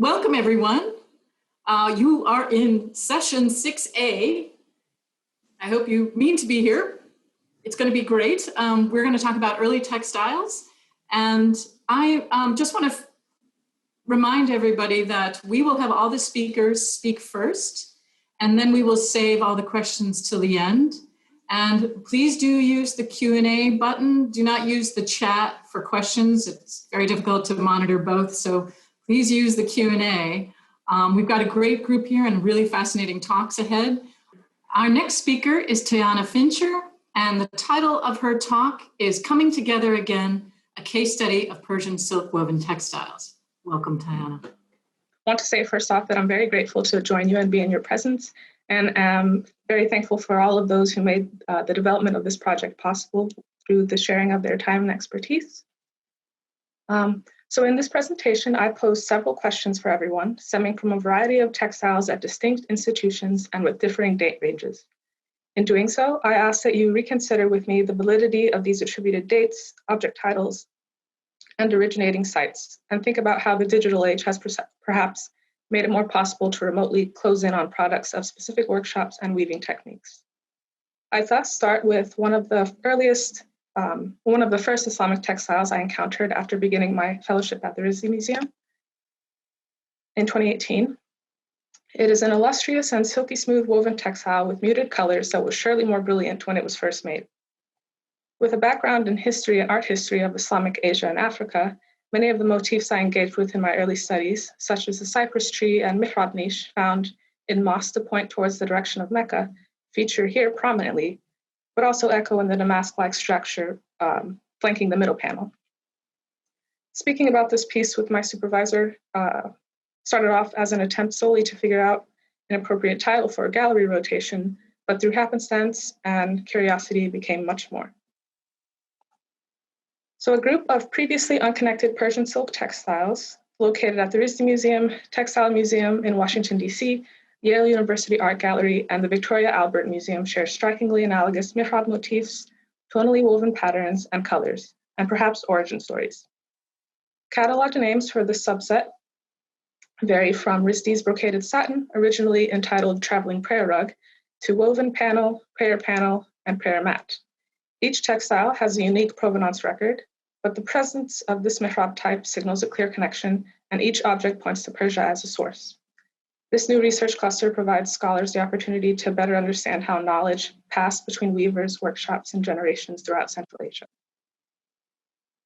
Welcome, everyone. You are in session 6A. I hope you mean to be here. It's going to be great. We're going to talk about early textiles. And I just want to remind everybody that we will have all the speakers speak first, and then we will save all the questions till the end. And please do use the Q&A button. Do not use the chat for questions. It's very difficult to monitor both, so please use the Q&A. We've got a great group here and really fascinating talks ahead. Our next speaker is Tayana Fincher, and the title of her talk is Coming Together Again, a case study of Persian silk woven textiles. Welcome, Tayana. I want to say first off that I'm very grateful to join you and be in your presence, and am very thankful for all of those who made the development of this project possible through the sharing of their time and expertise. So in this presentation, I posed several questions for everyone, stemming from a variety of textiles at distinct institutions and with differing date ranges. In doing so, I ask that you reconsider with me the validity of these attributed dates, object titles, and originating sites, and think about how the digital age has perhaps made it more possible to remotely close in on products of specific workshops and weaving techniques. I thus start with one of the first Islamic textiles I encountered after beginning my fellowship at the Rizzi Museum in 2018. It is an illustrious and silky smooth woven textile with muted colors that was surely more brilliant when it was first made. With a background in history and art history of Islamic Asia and Africa, many of the motifs I engaged with in my early studies, such as the cypress tree and mihrab niche found in mosques to point towards the direction of Mecca, feature here prominently, but also echo in the damask-like structure flanking the middle panel. Speaking about this piece with my supervisor started off as an attempt solely to figure out an appropriate title for a gallery rotation, but through happenstance and curiosity became much more. So a group of previously unconnected Persian silk textiles located at the Rizzi Museum, Textile Museum in Washington, D.C., Yale University Art Gallery, and the Victoria Albert Museum share strikingly analogous mihrab motifs, tonally woven patterns, and colors, and perhaps origin stories. Cataloged names for this subset vary from Rizzi's brocaded satin, originally entitled Traveling Prayer Rug, to woven panel, and prayer mat. Each textile has a unique provenance record, but the presence of this mihrab type signals a clear connection, and each object points to Persia as a source. This new research cluster provides scholars the opportunity to better understand how knowledge passed between weavers, workshops, and generations throughout Central Asia.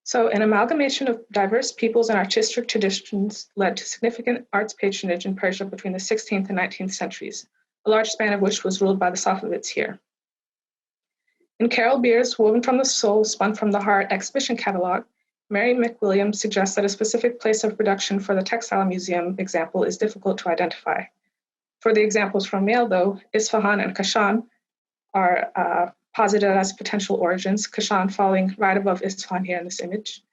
So an amalgamation of diverse peoples and artistic traditions led to significant arts patronage in Persia between the 16th and 19th centuries, a large span of which was ruled by the Safavids here. In Carol Beer's Woven from the Soul, Spun from the Heart exhibition catalog, Mary McWilliams suggests that a specific place of production for the Textile Museum example is difficult to identify. For the examples from Yale, though, Isfahan and Kashan are posited as potential origins, Kashan falling right above Isfahan here in this image.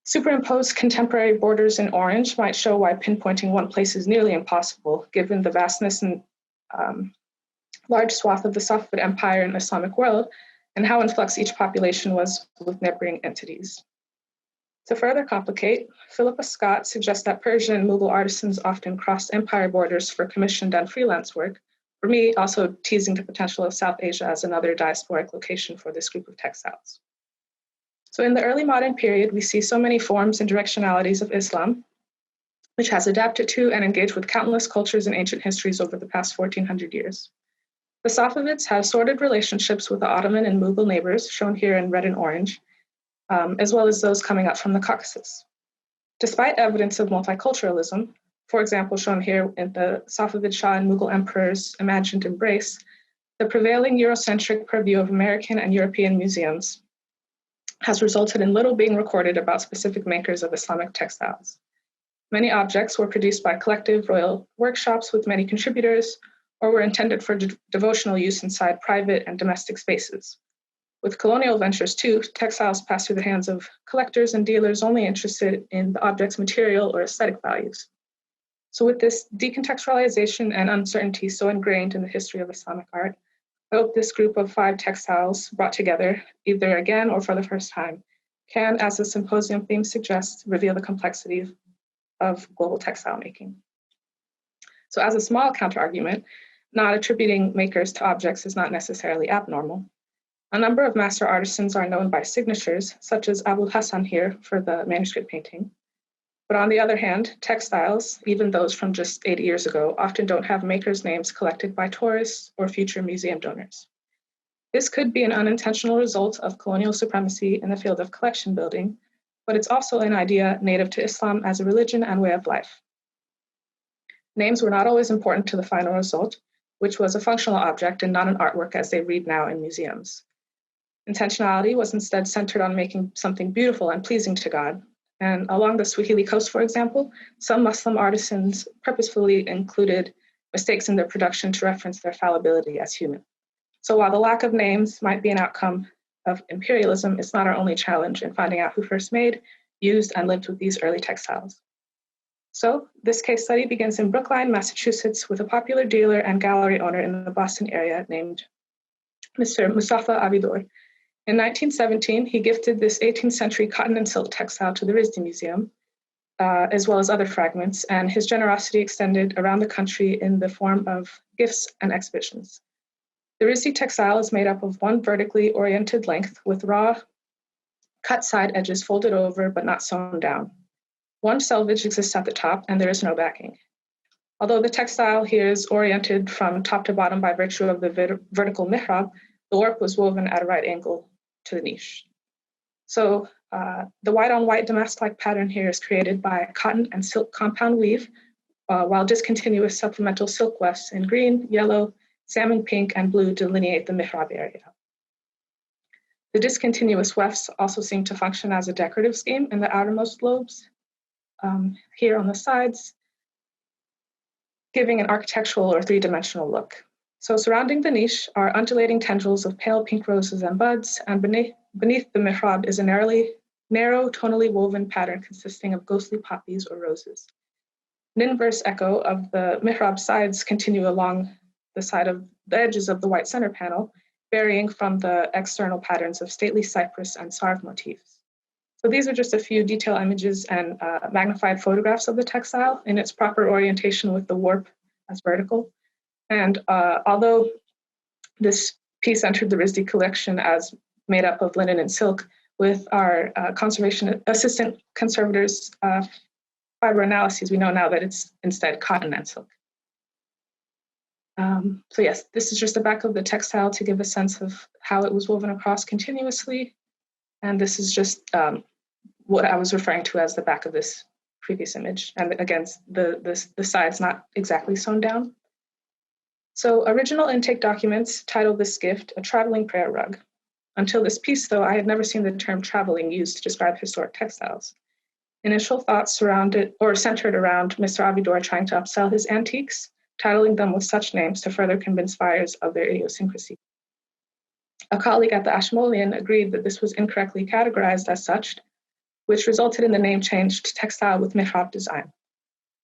Superimposed contemporary borders in orange might show why pinpointing one place is nearly impossible, given the vastness and large swath of the Safavid Empire and Islamic world, and how in flux each population was with neighboring entities. To further complicate, Philippa Scott suggests that Persian and Mughal artisans often crossed empire borders for commissioned and freelance work, for me also teasing the potential of South Asia as another diasporic location for this group of textiles. So in the early modern period, we see so many forms and directionalities of Islam, which has adapted to and engaged with countless cultures and ancient histories over the past 1400 years. The Safavids had sordid relationships with the Ottoman and Mughal neighbors, shown here in red and orange, as well as those coming up from the Caucasus. Despite evidence of multiculturalism, for example, shown here in the Safavid Shah and Mughal emperors' imagined embrace, the prevailing Eurocentric purview of American and European museums has resulted in little being recorded about specific makers of Islamic textiles. Many objects were produced by collective royal workshops with many contributors, or were intended for devotional use inside private and domestic spaces. With colonial ventures too, textiles passed through the hands of collectors and dealers only interested in the object's material or aesthetic values. So with this decontextualization and uncertainty so ingrained in the history of Islamic art, I hope this group of 5 textiles brought together, either again or for the first time, can, as the symposium theme suggests, reveal the complexity of global textile making. So as a small counterargument, not attributing makers to objects is not necessarily abnormal. A number of master artisans are known by signatures, such as Abul Hassan here for the manuscript painting. But on the other hand, textiles, even those from just 80 years ago, often don't have makers' names collected by tourists or future museum donors. This could be an unintentional result of colonial supremacy in the field of collection building, but it's also an idea native to Islam as a religion and way of life. Names were not always important to the final result, which was a functional object and not an artwork as they read now in museums. Intentionality was instead centered on making something beautiful and pleasing to God. And along the Swahili coast, for example, some Muslim artisans purposefully included mistakes in their production to reference their fallibility as human. So while the lack of names might be an outcome of imperialism, it's not our only challenge in finding out who first made, used, and lived with these early textiles. So this case study begins in Brookline, Massachusetts, with a popular dealer and gallery owner in the Boston area named Mr. Mustafa Abidor. In 1917, he gifted this 18th century cotton and silk textile to the RISD Museum, as well as other fragments, and his generosity extended around the country in the form of gifts and exhibitions. The RISD textile is made up of one vertically oriented length with raw, cut side edges folded over but not sewn down. One selvage exists at the top, and there is no backing. Although the textile here is oriented from top to bottom by virtue of the vertical mihrab, the warp was woven at a right angle to the niche. So the white-on-white damask-like pattern here is created by cotton and silk compound weave, while discontinuous supplemental silk wefts in green, yellow, salmon pink, and blue delineate the mihrab area. The discontinuous wefts also seem to function as a decorative scheme in the outermost lobes, here on the sides, giving an architectural or three-dimensional look. So surrounding the niche are undulating tendrils of pale pink roses and buds, and beneath the mihrab is a narrow, tonally woven pattern consisting of ghostly poppies or roses. An inverse echo of the mihrab sides continue along the edges of the white center panel, varying from the external patterns of stately cypress and sarv motifs. So these are just a few detail images and magnified photographs of the textile in its proper orientation with the warp as vertical. And although this piece entered the RISD collection as made up of linen and silk, with our conservation assistant conservators' fiber analyses, we know now that it's instead cotton and silk. So yes, this is just the back of the textile to give a sense of how it was woven across continuously. And this is just what I was referring to as the back of this previous image. And again, the sides not exactly sewn down. So original intake documents titled this gift a traveling prayer rug. Until this piece, though, I had never seen the term traveling used to describe historic textiles. Initial thoughts centered around Mr. Abidor trying to upsell his antiques, titling them with such names to further convince buyers of their idiosyncrasy. A colleague at the Ashmolean agreed that this was incorrectly categorized as such, which resulted in the name change to textile with mihrab design.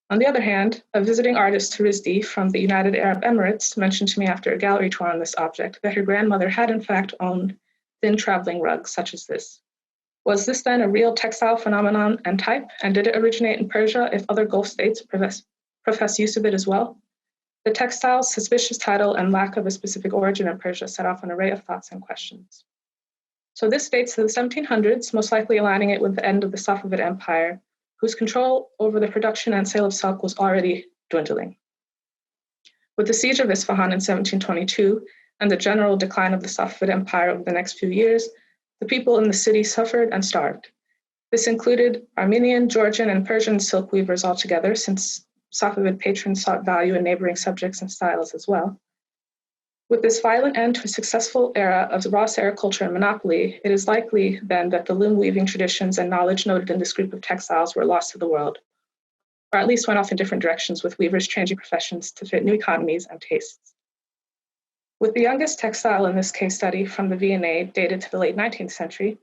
On the other hand, a visiting artist to RISD from the United Arab Emirates mentioned to me after a gallery tour on this object that her grandmother had in fact owned thin traveling rugs such as this. Was this then a real textile phenomenon and type, and did it originate in Persia if other Gulf states profess use of it as well? The textile's suspicious title and lack of a specific origin in Persia set off an array of thoughts and questions. So this dates to the 1700s, most likely aligning it with the end of the Safavid Empire, whose control over the production and sale of silk was already dwindling. With the siege of Isfahan in 1722 and the general decline of the Safavid Empire over the next few years, the people in the city suffered and starved. This included Armenian, Georgian, and Persian silk weavers altogether, since Safavid patrons sought value in neighboring subjects and styles as well. With this violent end to a successful era of raw sericulture and monopoly, it is likely then that the loom weaving traditions and knowledge noted in this group of textiles were lost to the world, or at least went off in different directions with weavers changing professions to fit new economies and tastes. With the youngest textile in this case study from the V&A dated to the late 19th century,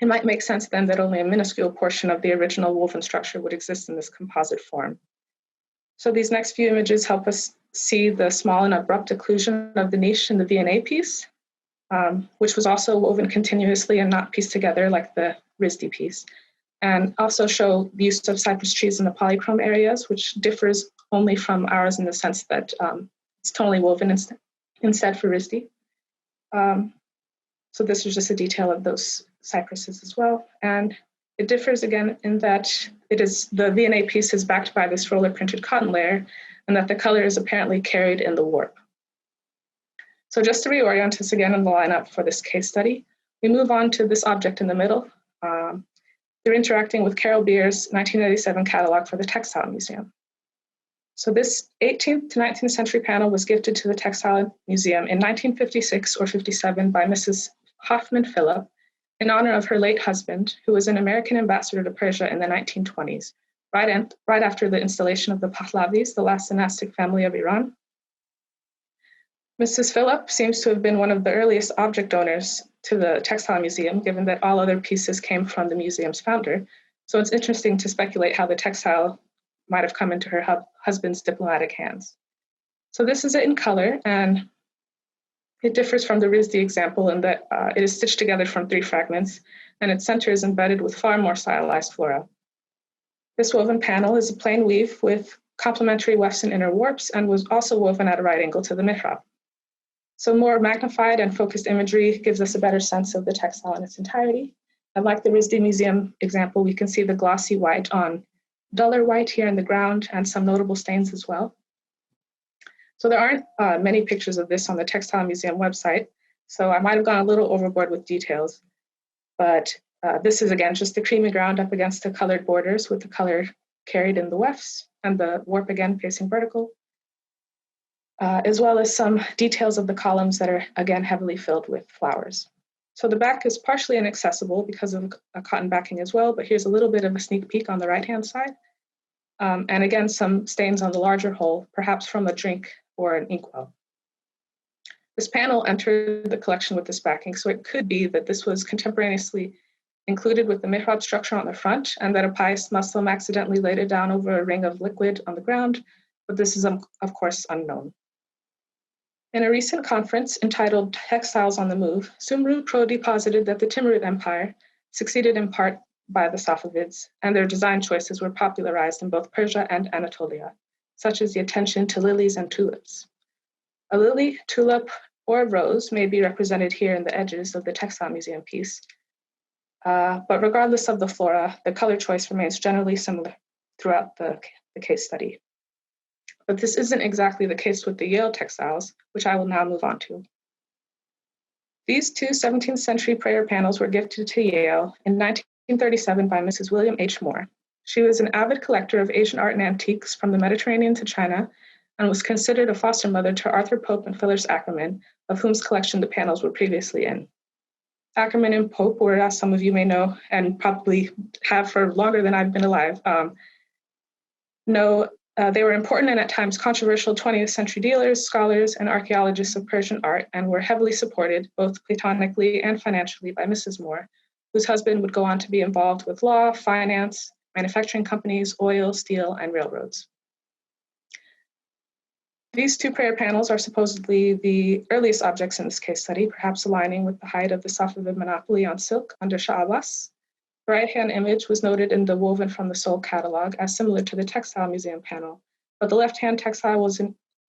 it might make sense then that only a minuscule portion of the original woven structure would exist in this composite form. So these next few images help us see the small and abrupt occlusion of the niche in the V&A piece, which was also woven continuously and not pieced together like the RISD piece. and also show the use of cypress trees in the polychrome areas, which differs only from ours in the sense that it's tonally woven instead for RISD. So this is just a detail of those cypresses as well. And it differs again in that the V&A piece is backed by this roller printed cotton layer, and that the color is apparently carried in the warp. So just to reorient us again in the lineup for this case study, we move on to this object in the middle. They're interacting with Carol Beer's 1987 catalog for the Textile Museum. So this 18th to 19th century panel was gifted to the Textile Museum in 1956 or 57 by Mrs. Hoffman Phillip in honor of her late husband, who was an American ambassador to Persia in the 1920s, right after the installation of the Pahlavis, the last dynastic family of Iran. Mrs. Phillip seems to have been one of the earliest object donors to the Textile Museum, given that all other pieces came from the museum's founder. So it's interesting to speculate how the textile might have come into her husband's diplomatic hands. So this is it in color, and it differs from the RISD example in that it is stitched together from 3 fragments, and its center is embedded with far more stylized flora. This woven panel is a plain weave with complementary wefts and inner warps, and was also woven at a right angle to the mihrab. So more magnified and focused imagery gives us a better sense of the textile in its entirety. And like the RISD Museum example, we can see the glossy white on duller white here in the ground and some notable stains as well. So there aren't many pictures of this on the Textile Museum website, so I might have gone a little overboard with details, but this is again just the creamy ground up against the colored borders with the color carried in the wefts and the warp again facing vertical, as well as some details of the columns that are again heavily filled with flowers. So the back is partially inaccessible because of a cotton backing as well, but here's a little bit of a sneak peek on the right-hand side. And again, some stains on the larger hole, perhaps from a drink or an inkwell. This panel entered the collection with this backing, so it could be that this was contemporaneously included with the mihrab structure on the front, and that a pious Muslim accidentally laid it down over a ring of liquid on the ground, but this is, of course, unknown. In a recent conference entitled Textiles on the Move, Sumru deposited that the Timurid Empire succeeded in part by the Safavids, and their design choices were popularized in both Persia and Anatolia, such as the attention to lilies and tulips. A lily, tulip, or rose may be represented here in the edges of the Textile Museum piece, but regardless of the flora, the color choice remains generally similar throughout the case study. But this isn't exactly the case with the Yale textiles, which I will now move on to. These 2 17th century prayer panels were gifted to Yale in 1937 by Mrs. William H. Moore. She was an avid collector of Asian art and antiques from the Mediterranean to China, and was considered a foster mother to Arthur Pope and Phyllis Ackerman, of whose collection the panels were previously in. Ackerman and Pope were, as some of you may know, and probably have for longer than I've been alive, they were important and at times controversial 20th century dealers, scholars, and archaeologists of Persian art, and were heavily supported, both platonically and financially, by Mrs. Moore, whose husband would go on to be involved with law, finance, manufacturing companies, oil, steel, and railroads. These 2 prayer panels are supposedly the earliest objects in this case study, perhaps aligning with the height of the Safavid monopoly on silk under Shah Abbas. The right-hand image was noted in the Woven from the Soul catalog as similar to the Textile Museum panel, but the left-hand textile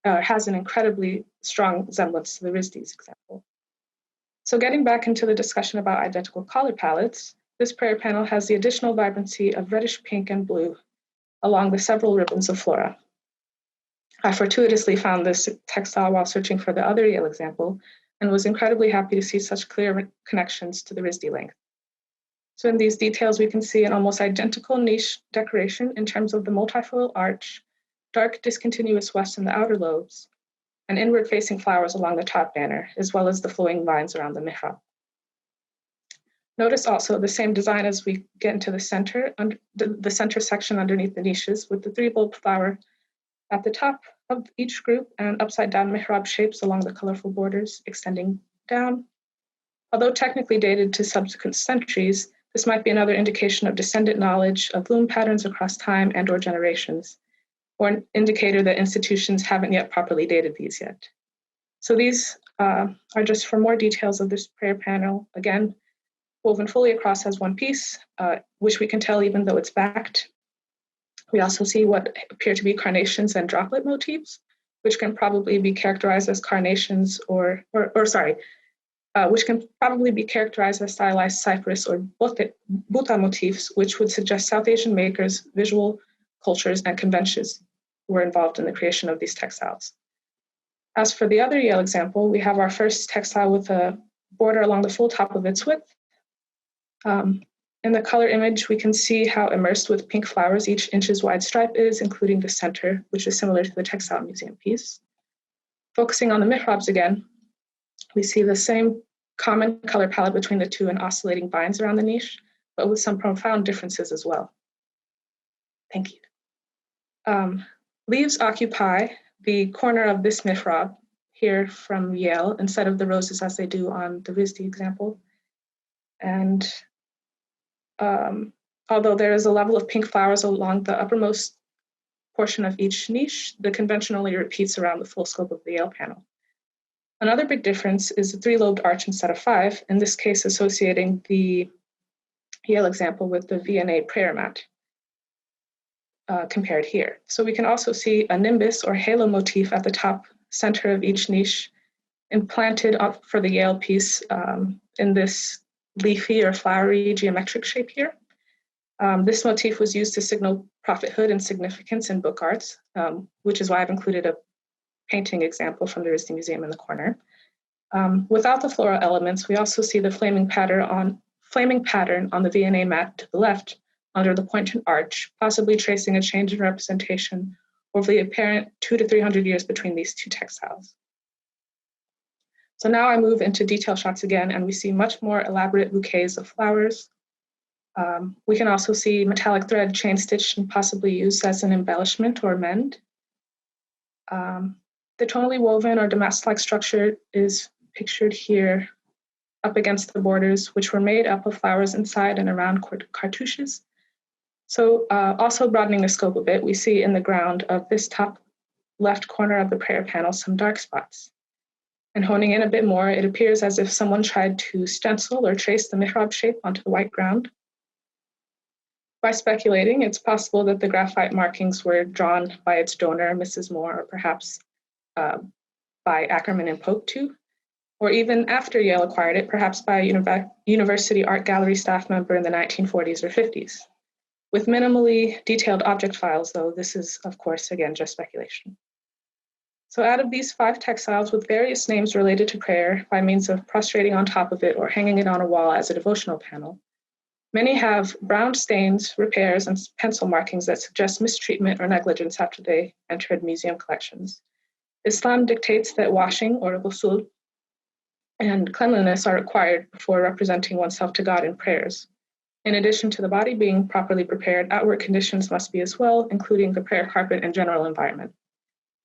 has an incredibly strong resemblance to the RISD's example. So getting back into the discussion about identical color palettes, this prayer panel has the additional vibrancy of reddish pink and blue along the several ribbons of flora. I fortuitously found this textile while searching for the other Yale example, and was incredibly happy to see such clear connections to the RISD length. So in these details, we can see an almost identical niche decoration in terms of the multifoil arch, dark discontinuous wefts in the outer lobes, and inward-facing flowers along the top banner, as well as the flowing vines around the mihrab. Notice also the same design as we get into the center section underneath the niches, with the 3-bulb flower at the top of each group and upside-down mihrab shapes along the colorful borders extending down. Although technically dated to subsequent centuries, this might be another indication of descendant knowledge of loom patterns across time and/or generations, or an indicator that institutions haven't yet properly dated these yet. So these are just for more details of this prayer panel. Again, woven fully across as one piece, which we can tell even though it's backed. We also see what appear to be carnations and droplet motifs, which can probably be characterized as carnations which can probably be characterized as stylized cypress or buta motifs, which would suggest South Asian makers, visual cultures, and conventions were involved in the creation of these textiles. As for the other Yale example, we have our first textile with a border along the full top of its width. In the color image, we can see how immersed with pink flowers each inches wide stripe is, including the center, which is similar to the Textile Museum piece. Focusing on the mihrabs again, we see the same common color palette between the two and oscillating vines around the niche, but with some profound differences as well. Thank you. Leaves occupy the corner of this mihrab here from Yale instead of the roses as they do on the Rizdi example. And although there is a level of pink flowers along the uppermost portion of each niche, the convention only repeats around the full scope of the Yale panel. Another big difference is the three-lobed arch instead of five, in this case associating the Yale example with the VNA prayer mat compared here. So we can also see a nimbus or halo motif at the top center of each niche implanted up for the Yale piece in this leafy or flowery geometric shape here. This motif was used to signal prophethood and significance in book arts, which is why I've included a painting example from the Rizdi Museum in the corner. Without the floral elements, we also see the flaming pattern on the VNA mat to the left under the pointed arch, possibly tracing a change in representation over the apparent 200 to 300 years between these two textiles. So now I move into detail shots again, and we see much more elaborate bouquets of flowers. We can also see metallic thread chain stitched and possibly used as an embellishment or mend. The tonally woven or damask-like structure is pictured here up against the borders, which were made up of flowers inside and around cartouches. So also broadening the scope a bit, we see in the ground of this top left corner of the prayer panel some dark spots. And honing in a bit more, it appears as if someone tried to stencil or trace the mihrab shape onto the white ground. By speculating, it's possible that the graphite markings were drawn by its donor, Mrs. Moore, or perhaps by Ackerman and Pope too, or even after Yale acquired it, perhaps by a university art gallery staff member in the 1940s or 50s. With minimally detailed object files, though, this is, of course, again, just speculation. So out of these 5 textiles with various names related to prayer by means of prostrating on top of it or hanging it on a wall as a devotional panel, many have brown stains, repairs, and pencil markings that suggest mistreatment or negligence after they entered museum collections. Islam dictates that washing, or ghusl, and cleanliness are required before representing oneself to God in prayers. In addition to the body being properly prepared, outward conditions must be as well, including the prayer carpet and general environment.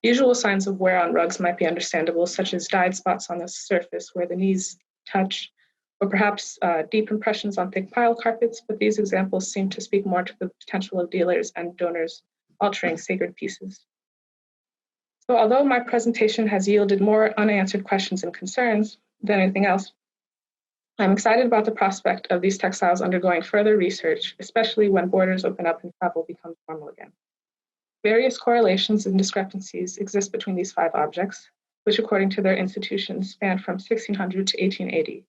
Usual signs of wear on rugs might be understandable, such as dyed spots on the surface where the knees touch, or perhaps deep impressions on thick pile carpets, but these examples seem to speak more to the potential of dealers and donors altering sacred pieces. So although my presentation has yielded more unanswered questions and concerns than anything else, I'm excited about the prospect of these textiles undergoing further research, especially when borders open up and travel becomes normal again. Various correlations and discrepancies exist between these 5 objects, which according to their institutions span from 1600 to 1880.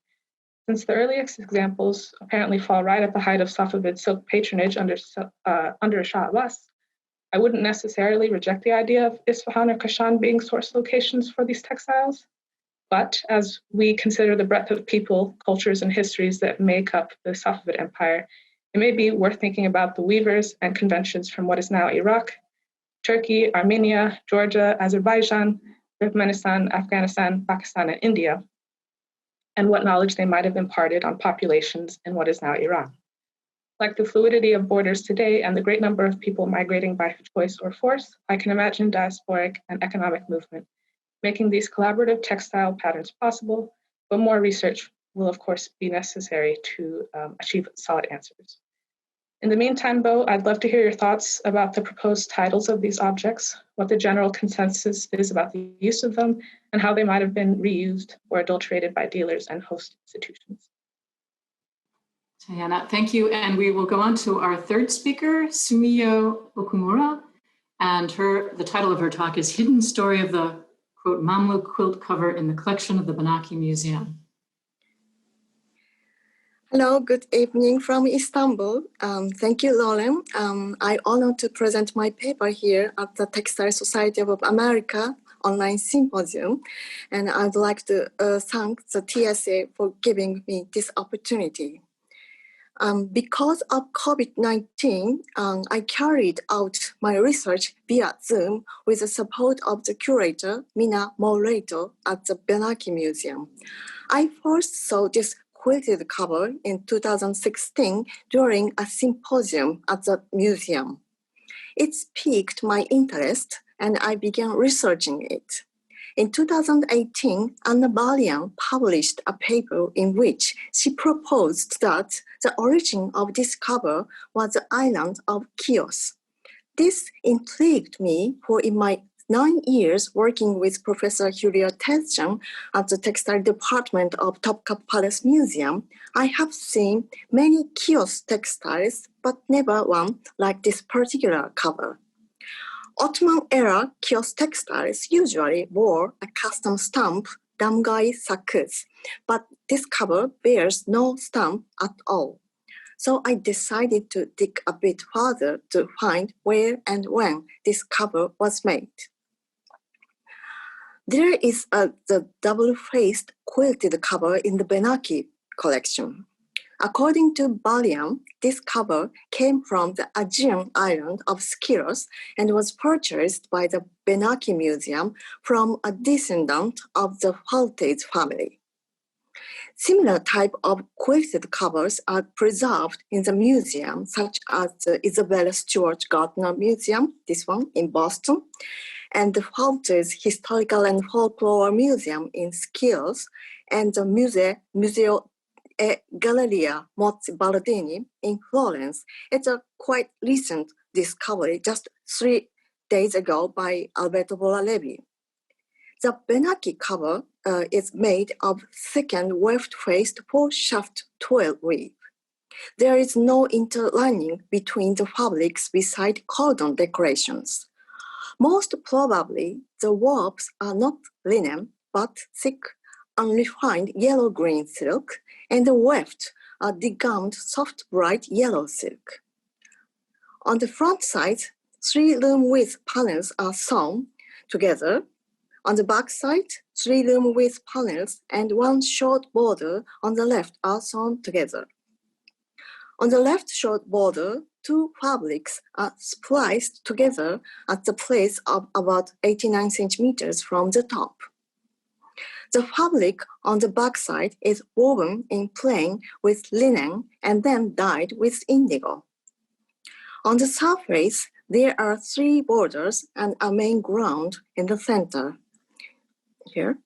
Since the earliest examples apparently fall right at the height of Safavid silk patronage under Shah Abbas, I wouldn't necessarily reject the idea of Isfahan or Kashan being source locations for these textiles. But as we consider the breadth of people, cultures, and histories that make up the Safavid Empire, it may be worth thinking about the weavers and conventions from what is now Iraq, Turkey, Armenia, Georgia, Azerbaijan, Turkmenistan, Afghanistan, Pakistan, and India, and what knowledge they might have imparted on populations in what is now Iran. Like the fluidity of borders today and the great number of people migrating by choice or force, I can imagine diasporic and economic movement making these collaborative textile patterns possible, but more research will, of course, be necessary to achieve solid answers. In the meantime, though, I'd love to hear your thoughts about the proposed titles of these objects, what the general consensus is about the use of them, and how they might have been reused or adulterated by dealers and host institutions. Tayana, thank you. And we will go on to our third speaker, Sumiyo Okumura. And the title of her talk is Hidden Story of the, quote, Mamluk quilt cover in the collection of the Benaki Museum. Hello, good evening from Istanbul. Thank you, Lauren. I'm honored to present my paper here at the Textile Society of America online symposium. And I'd like to thank the TSA for giving me this opportunity. Because of COVID-19, I carried out my research via Zoom with the support of the curator, Mina Moreto, at the Benaki Museum. I first saw this quilted cover in 2016 during a symposium at the museum. It piqued my interest and I began researching it. In 2018, Medallion published a paper in which she proposed that the origin of this cover was the island of Chios. This intrigued me, for in my 9 years working with Professor Julia Teschen at the Textile Department of Topkapi Palace Museum, I have seen many Chios textiles, but never one like this particular cover. Ottoman era Chios textiles usually wore a custom stamp, damgai sakız, but this cover bears no stamp at all. So I decided to dig a bit further to find where and when this cover was made. There is the double-faced quilted cover in the Benaki collection. According to Medallion, this cover came from the Aegean island of Skiros and was purchased by the Benaki Museum from a descendant of the Phillips family. Similar type of quilted covers are preserved in the museum, such as the Isabella Stewart Gardner Museum, this one in Boston, and the Phillips Historical and Folklore Museum in Skiros, and the Museo Galleria Mozzi Baldini in Florence. It's a quite recent discovery, just 3 days ago by Alberto Bolalevi. The Benaki cover is made of second weft-faced 4-shaft twill weave. There is no interlining between the fabrics beside cordon decorations. Most probably, the warps are not linen, but thick, unrefined yellow-green silk, and the weft are degummed soft, bright yellow silk. On the front side, 3 loom width panels are sewn together. On the back side, 3 loom width panels and 1 short border on the left are sewn together. On the left short border, 2 fabrics are spliced together at the place of about 89 centimeters from the top. The fabric on the back side is woven in plain with linen and then dyed with indigo. On the surface, there are 3 borders and a main ground in the center here.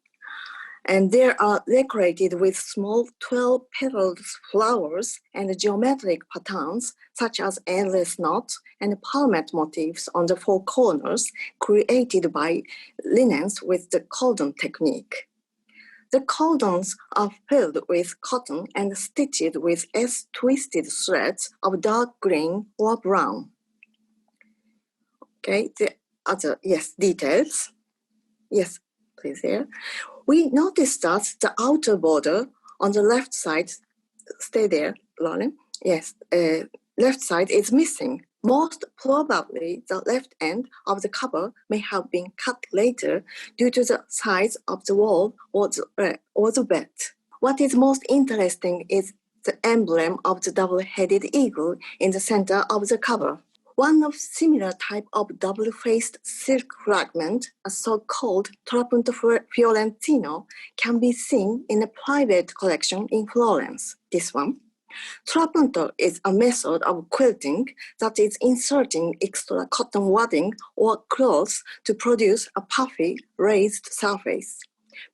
And they are decorated with small 12-petaled flowers and geometric patterns such as endless knots and palmette motifs on the 4 corners created by linens with the cordon technique. The cordons are filled with cotton and stitched with S-twisted threads of dark green or brown. Okay, the other, details. Yes, please here. We noticed that the outer border on the left side, stay there, Lauren. Yes, left side is missing. Most probably, the left end of the cover may have been cut later due to the size of the wall or the bed. What is most interesting is the emblem of the double-headed eagle in the center of the cover. One of similar type of double-faced silk fragment, a so-called Trapunt Violentino, can be seen in a private collection in Florence, this one. Trapunt is a method of quilting that is inserting extra cotton wadding or cloth to produce a puffy, raised surface.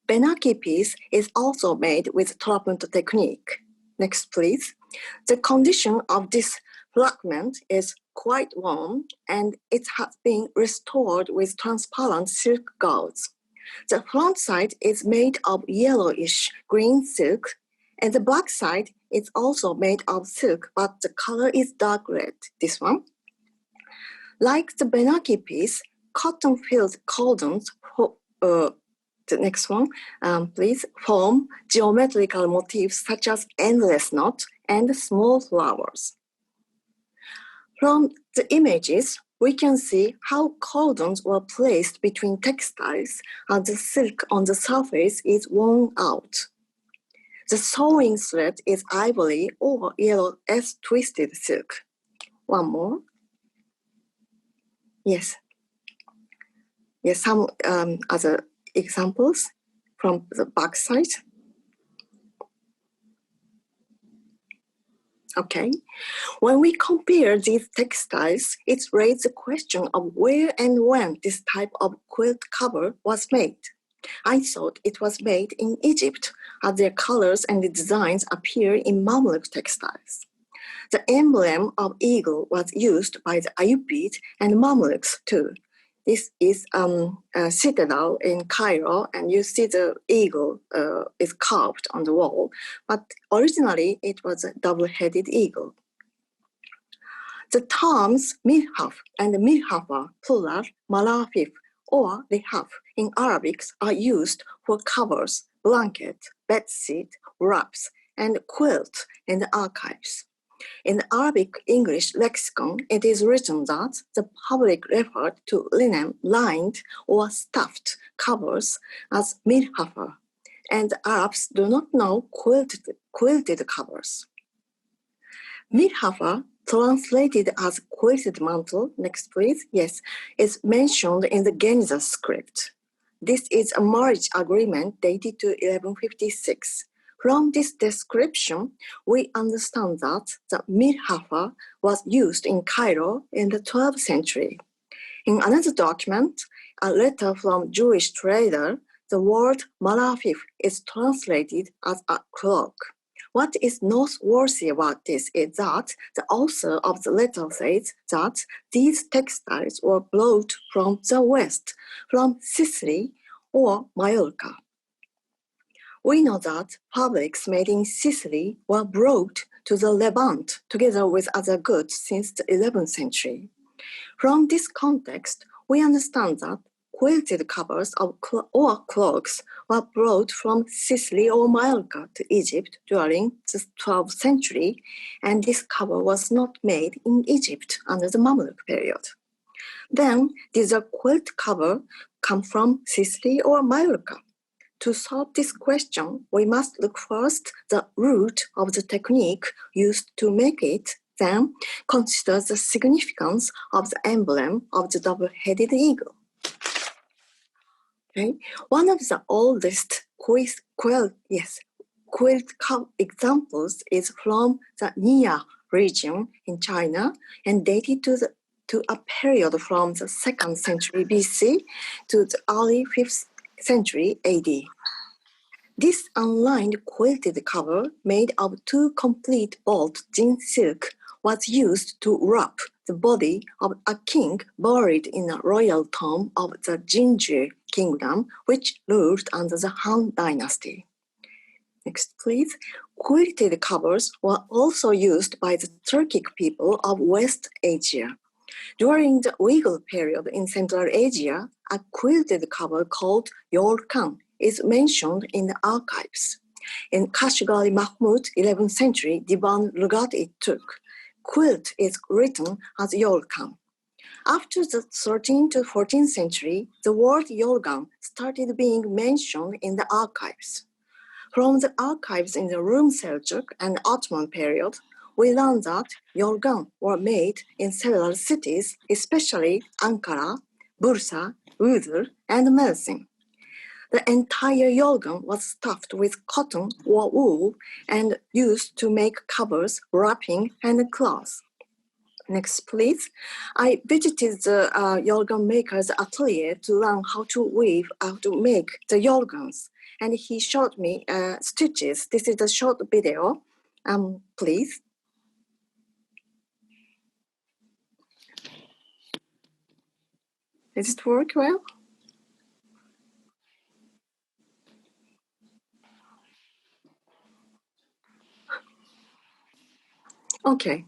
Benaki piece is also made with Trapunt technique. Next, please. The condition of this fragment is quite warm and it has been restored with transparent silk gauze. The front side is made of yellowish green silk and the back side is also made of silk, but the color is dark red, this one. Like the Benaki piece, cotton-filled cauldrons, the next one, please, form geometrical motifs such as endless knot and small flowers. From the images, we can see how cauldrons were placed between textiles as the silk on the surface is worn out. The sewing thread is ivory or yellow S-twisted silk. One more. Yes. Yes, some other examples from the back side. Okay. When we compare these textiles, it raises the question of where and when this type of quilt cover was made. I thought it was made in Egypt, as their colors and the designs appear in Mamluk textiles. The emblem of eagle was used by the Ayyubid and Mamluks too. This is a citadel in Cairo, and you see the eagle is carved on the wall, but originally it was a double-headed eagle. The terms mirhaf and mirhafa, plural, malafif, or lihaf in Arabic are used for covers, blanket, bedsheet, wraps, and quilt in the archives. In the Arabic English lexicon, it is written that the public referred to linen lined or stuffed covers as mirhafa, and the Arabs do not know quilted covers. Mirhafa, translated as quilted mantle, next please, yes, is mentioned in the Geniza script. This is a marriage agreement dated to 1156. From this description, we understand that the mirhafa was used in Cairo in the 12th century. In another document, a letter from Jewish trader, the word malafif is translated as a cloak. What is noteworthy about this is that the author of the letter says that these textiles were brought from the west, from Sicily or Majorca. We know that fabrics made in Sicily were brought to the Levant together with other goods since the 11th century. From this context, we understand that quilted covers or cloaks were brought from Sicily or Majorca to Egypt during the 12th century, and this cover was not made in Egypt under the Mamluk period. Then, did the quilt cover come from Sicily or Majorca? To solve this question, we must look first the root of the technique used to make it, then consider the significance of the emblem of the double-headed eagle. Okay. One of the oldest quilt examples is from the Nia region in China and dated to a period from the 2nd century BC to the early 5th century AD. This unlined quilted cover made of 2 complete bolts in silk was used to wrap the body of a king buried in a royal tomb of the Jinju kingdom, which ruled under the Han dynasty. Next, please. Quilted covers were also used by the Turkic people of West Asia. During the Uyghur period in Central Asia, a quilted cover called yorgan is mentioned in the archives. In Kashgari Mahmud, 11th century, Divan Lugat-i-Turk, quilt is written as yorgan. After the 13th to 14th century, the word yorgan started being mentioned in the archives. From the archives in the Rum Seljuk and Ottoman period, we learn that yorgan were made in several cities, especially Ankara, Bursa, Burdur, and Mersin. The entire yorgan was stuffed with cotton or wool and used to make covers, wrapping, and cloths. Next, please. I visited the yorgan maker's atelier to learn how to make the yorgans, and he showed me stitches. This is a short video. Please. Does it work well? Okay,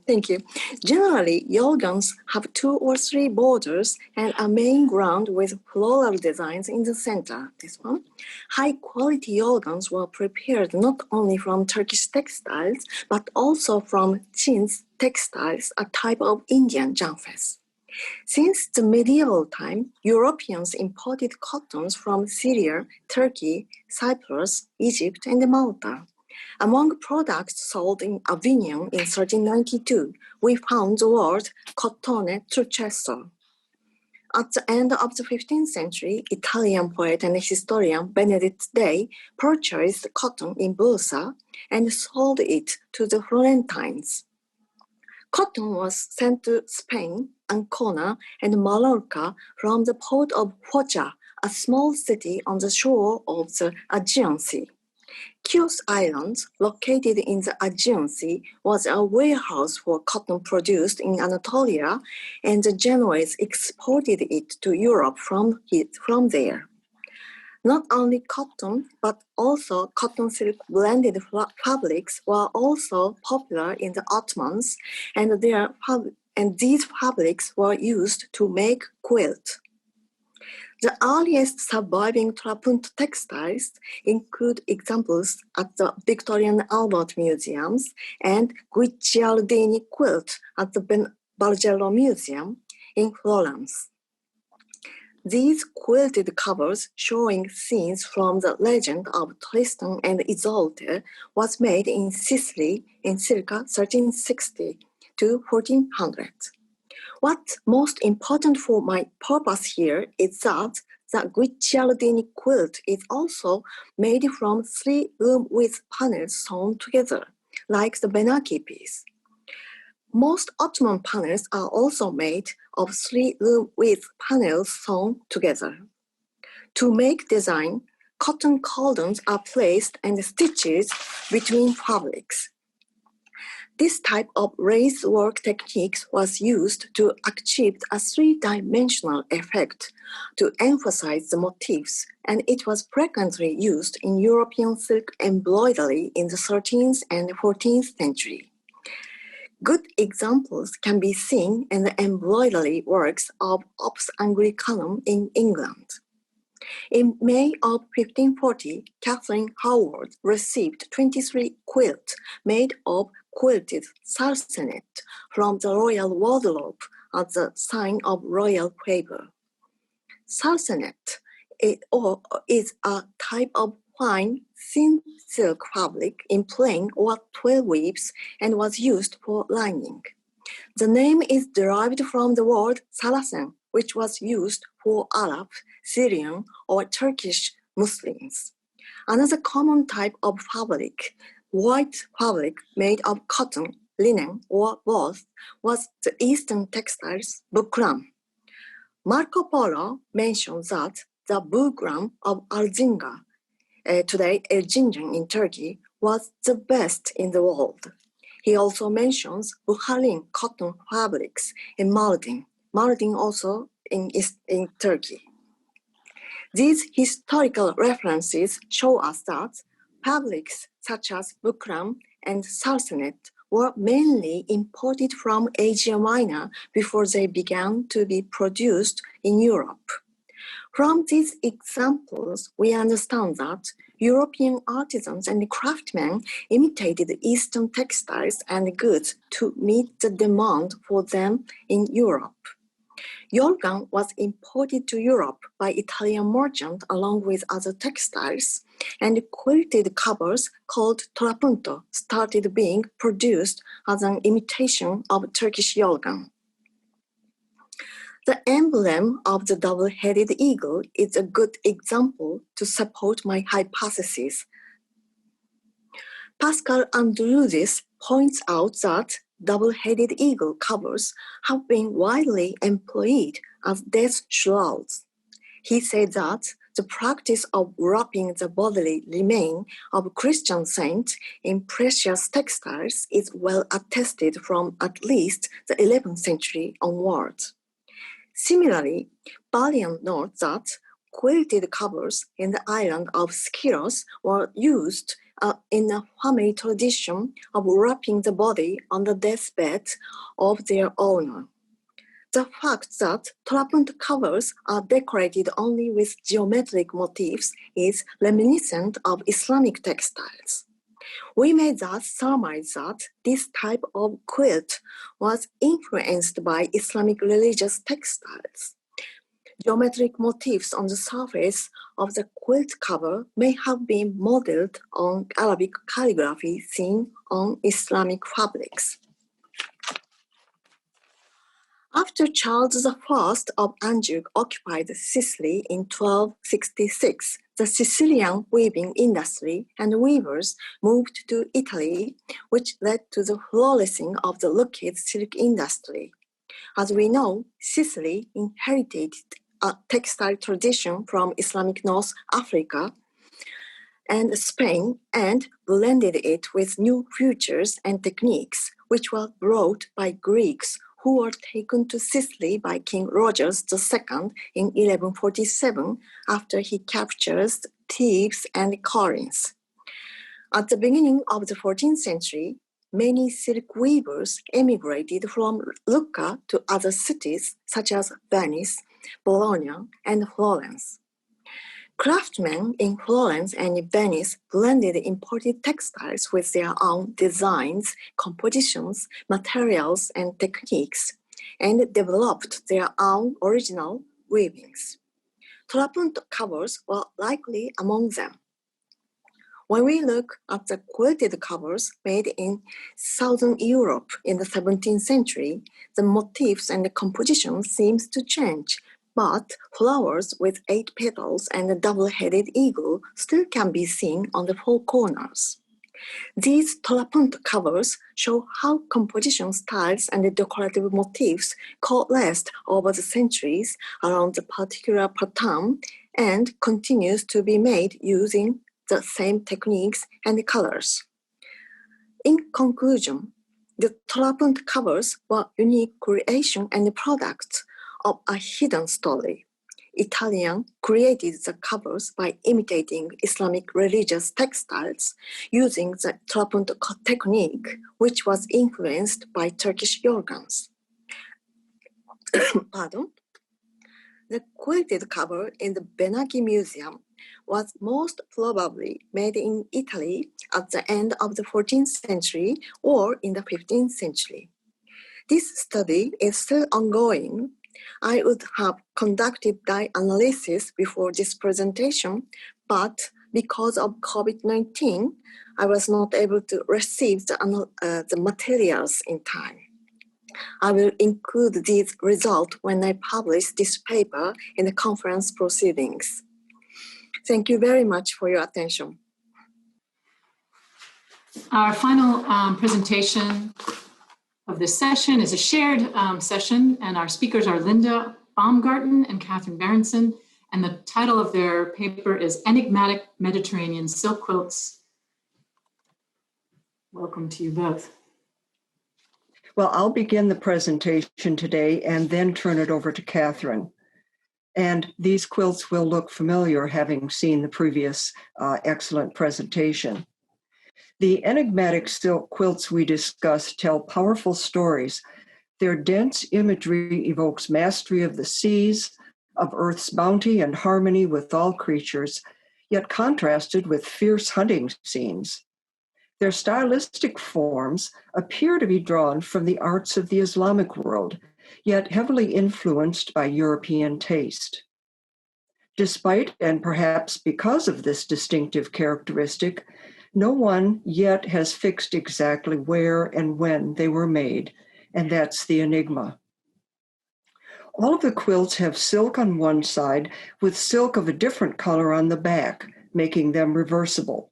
thank you. Generally, yorgans have 2 or 3 borders and a main ground with floral designs in the center, this one. High-quality yorgans were prepared not only from Turkish textiles, but also from chintz textiles, a type of Indian janfes. Since the medieval time, Europeans imported cottons from Syria, Turkey, Cyprus, Egypt, and Malta. Among products sold in Avignon in 1392, we found the word cottone trucesso. At the end of the 15th century, Italian poet and historian Benedict Day purchased cotton in Bursa and sold it to the Florentines. Cotton was sent to Spain, Ancona, and Mallorca from the port of Focha, a small city on the shore of the Aegean Sea. Chios Island, located in the Aegean Sea, was a warehouse for cotton produced in Anatolia, and the Genoese exported it to Europe from there. Not only cotton, but also cotton silk blended fabrics were also popular in the Ottomans, and these fabrics were used to make quilt. The earliest surviving Trapunt textiles include examples at the Victorian Albert Museums and Guicciardini quilt at the Bargello Museum in Florence. These quilted covers showing scenes from the legend of Tristan and Isolde was made in Sicily in circa 1360 to 1400. What's most important for my purpose here is that the Guicciardini quilt is also made from 3 loom-width panels sewn together, like the Benaki piece. Most Ottoman panels are also made of 3 loom-width panels sewn together. To make design, cotton cordons are placed and stitches between fabrics. This type of raised work technique was used to achieve a 3-dimensional effect to emphasize the motifs, and it was frequently used in European silk embroidery in the 13th and 14th century. Good examples can be seen in the embroidery works of Ops Anglicanum in England. In May of 1540, Kathryn Howard received 23 quilts made of quilted sarsenet from the royal wardrobe as a sign of royal favor. Sarsenet is a type of fine, thin silk fabric in plain or 12 weaves and was used for lining. The name is derived from the word Saracen, which was used for Arab, Syrian, or Turkish Muslims. Another common type of fabric, white fabric made of cotton, linen, or both, was the Eastern textiles bukram. Marco Polo mentions that the bukram of Erzincan, today Erzincan in Turkey, was the best in the world. He also mentions Bukharin cotton fabrics in Mardin also in Turkey. These historical references show us that fabrics such as bukram and sarsenet were mainly imported from Asia Minor before they began to be produced in Europe. From these examples, we understand that European artisans and craftsmen imitated Eastern textiles and goods to meet the demand for them in Europe. Yorgan was imported to Europe by Italian merchants along with other textiles, and quilted covers called trapunto started being produced as an imitation of Turkish yorgan. The emblem of the double-headed eagle is a good example to support my hypothesis. Pascal Andreuzis points out that double-headed eagle covers have been widely employed as death shrouds. He said that the practice of wrapping the bodily remains of Christian saints in precious textiles is well attested from at least the 11th century onwards. Similarly, Bayezid notes that quilted covers in the island of Skyros were used in a family tradition of wrapping the body on the deathbed of their owner. The fact that Trapunt covers are decorated only with geometric motifs is reminiscent of Islamic textiles. We may thus surmise that this type of quilt was influenced by Islamic religious textiles. Geometric motifs on the surface of the quilt cover may have been modeled on Arabic calligraphy seen on Islamic fabrics. After Charles I of Anjou occupied Sicily in 1266, the Sicilian weaving industry and weavers moved to Italy, which led to the flourishing of the Lucchese silk industry. As we know, Sicily inherited a textile tradition from Islamic North Africa and Spain and blended it with new features and techniques, which were brought by Greeks who were taken to Sicily by King Rogers II in 1147 after he captures Thebes and Corinth. At the beginning of the 14th century, many silk weavers emigrated from Lucca to other cities such as Venice, Bologna, and Florence. Craftsmen in Florence and Venice blended imported textiles with their own designs, compositions, materials, and techniques, and developed their own original weavings. Trapunt covers were likely among them. When we look at the quilted covers made in Southern Europe in the 17th century, the motifs and the composition seems to change, but flowers with 8 petals and a double-headed eagle still can be seen on the 4 corners. These Trapunt covers show how composition styles and the decorative motifs coalesced over the centuries around the particular pattern and continues to be made using the same techniques and colors. In conclusion, the Trapunt covers were unique creation and products of a hidden story. Italian created the covers by imitating Islamic religious textiles using the Trapunt technique, which was influenced by Turkish yorgans. Pardon. The quilted cover in the Benaki Museum was most probably made in Italy at the end of the 14th century or in the 15th century. This study is still ongoing. I would have conducted the analysis before this presentation, but because of COVID-19, I was not able to receive the materials in time. I will include these results when I publish this paper in the conference proceedings. Thank you very much for your attention. Our final presentation of this session is a shared session, and our speakers are Linda Baumgarten and Kathryn Berenson, and the title of their paper is Enigmatic Mediterranean Silk Quilts. Welcome to you both. Well, I'll begin the presentation today and then turn it over to Kathryn. And these quilts will look familiar having seen the previous excellent presentation. The enigmatic silk quilts we discussed tell powerful stories. Their dense imagery evokes mastery of the seas, of Earth's bounty and harmony with all creatures, yet contrasted with fierce hunting scenes. Their stylistic forms appear to be drawn from the arts of the Islamic world, yet heavily influenced by European taste. Despite, and perhaps because of this distinctive characteristic, no one yet has fixed exactly where and when they were made, and that's the enigma. All of the quilts have silk on one side with silk of a different color on the back, making them reversible.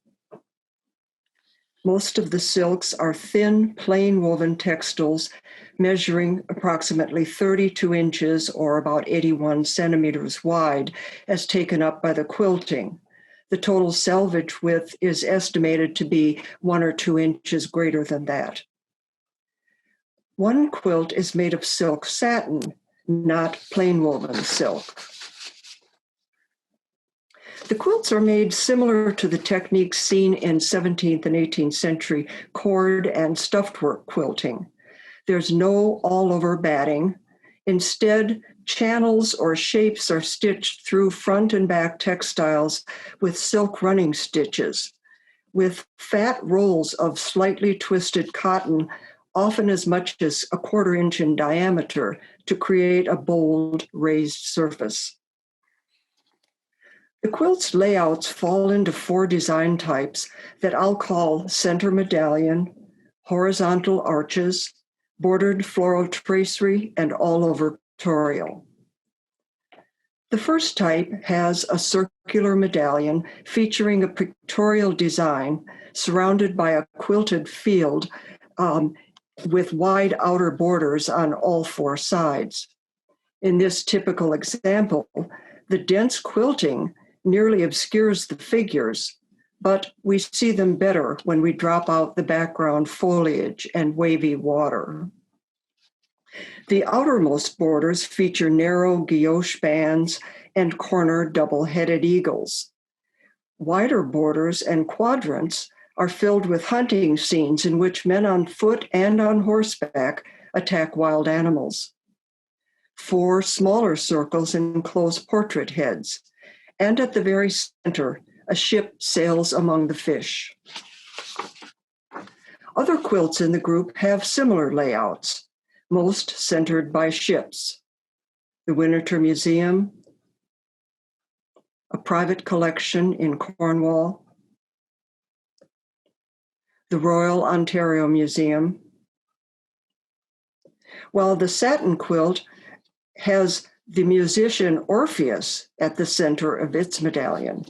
Most of the silks are thin, plain woven textiles measuring approximately 32 inches or about 81 centimeters wide as taken up by the quilting. The total selvage width is estimated to be 1 or 2 inches greater than that. One quilt is made of silk satin, not plain woven silk. The quilts are made similar to the techniques seen in 17th and 18th century cord and stuffed work quilting. There's no all-over batting. Instead, channels or shapes are stitched through front and back textiles with silk running stitches, with fat rolls of slightly twisted cotton, often as much as a 1/4 inch in diameter, to create a bold, raised surface. The quilt's layouts fall into 4 design types that I'll call center medallion, horizontal arches, bordered floral tracery, and all-over pictorial. The first type has a circular medallion featuring a pictorial design surrounded by a quilted field with wide outer borders on all 4 sides. In this typical example, the dense quilting nearly obscures the figures, but we see them better when we drop out the background foliage and wavy water. The outermost borders feature narrow guilloche bands and corner double-headed eagles. Wider borders and quadrants are filled with hunting scenes in which men on foot and on horseback attack wild animals. 4 smaller circles enclose portrait heads, and at the very center, a ship sails among the fish. Other quilts in the group have similar layouts, most centered by ships. The Winter Museum, a private collection in Cornwall, the Royal Ontario Museum, while the satin quilt has the musician Orpheus at the center of its medallion.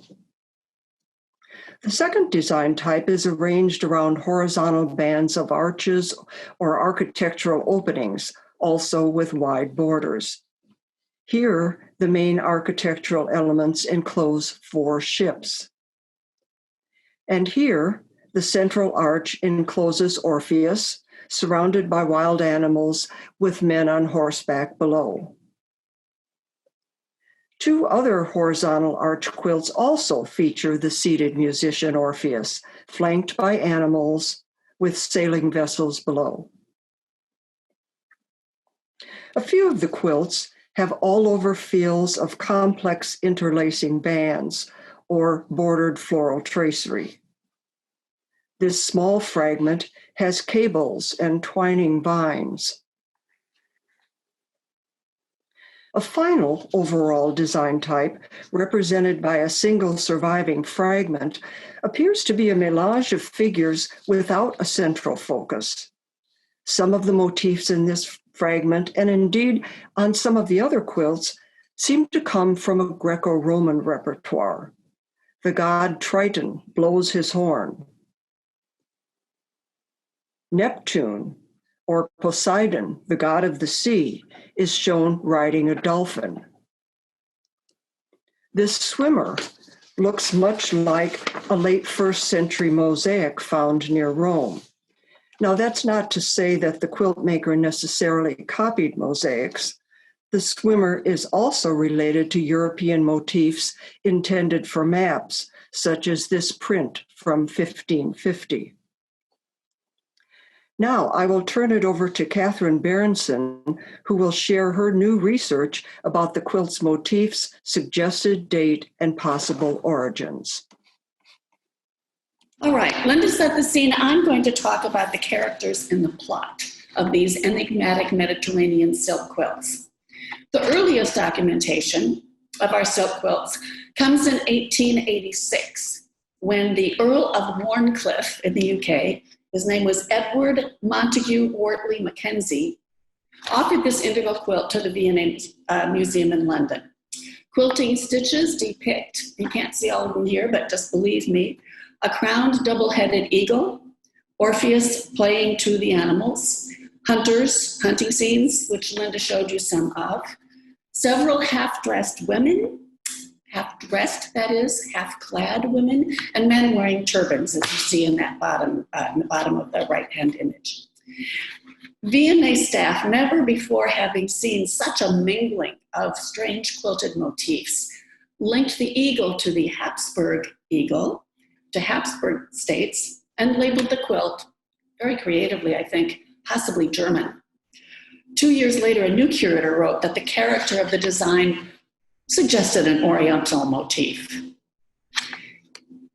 The second design type is arranged around horizontal bands of arches or architectural openings, also with wide borders. Here, the main architectural elements enclose 4 ships. And here, the central arch encloses Orpheus, surrounded by wild animals with men on horseback below. 2 other horizontal arch quilts also feature the seated musician Orpheus, flanked by animals with sailing vessels below. A few of the quilts have all-over fields of complex interlacing bands or bordered floral tracery. This small fragment has cables and twining vines. A final overall design type, represented by a single surviving fragment, appears to be a melange of figures without a central focus. Some of the motifs in this fragment, and indeed on some of the other quilts, seem to come from a Greco-Roman repertoire. The god Triton blows his horn. Neptune, or Poseidon, the god of the sea, is shown riding a dolphin. This swimmer looks much like a late 1st century mosaic found near Rome. Now, that's not to say that the quilt maker necessarily copied mosaics. The swimmer is also related to European motifs intended for maps, such as this print from 1550. Now, I will turn it over to Kathryn Berenson, who will share her new research about the quilt's motifs, suggested date, and possible origins. All right, Linda set the scene. I'm going to talk about the characters and the plot of these enigmatic Mediterranean silk quilts. The earliest documentation of our silk quilts comes in 1886, when the Earl of Warncliffe in the UK, his name was Edward Montague Wortley Mackenzie, offered this integral quilt to the Biennial Museum in London. Quilting stitches depict, you can't see all of them here, but just believe me, a crowned double-headed eagle, Orpheus playing to the animals, hunters, hunting scenes, which Linda showed you some of, several half-dressed women, half-dressed, that is, half-clad women, and men wearing turbans, as you see in that bottom of the right-hand image. V&A staff, never before having seen such a mingling of strange quilted motifs, linked the eagle to the Habsburg eagle, to Habsburg states, and labeled the quilt, very creatively, I think, possibly German. 2 years later, a new curator wrote that the character of the design suggested an Oriental motif.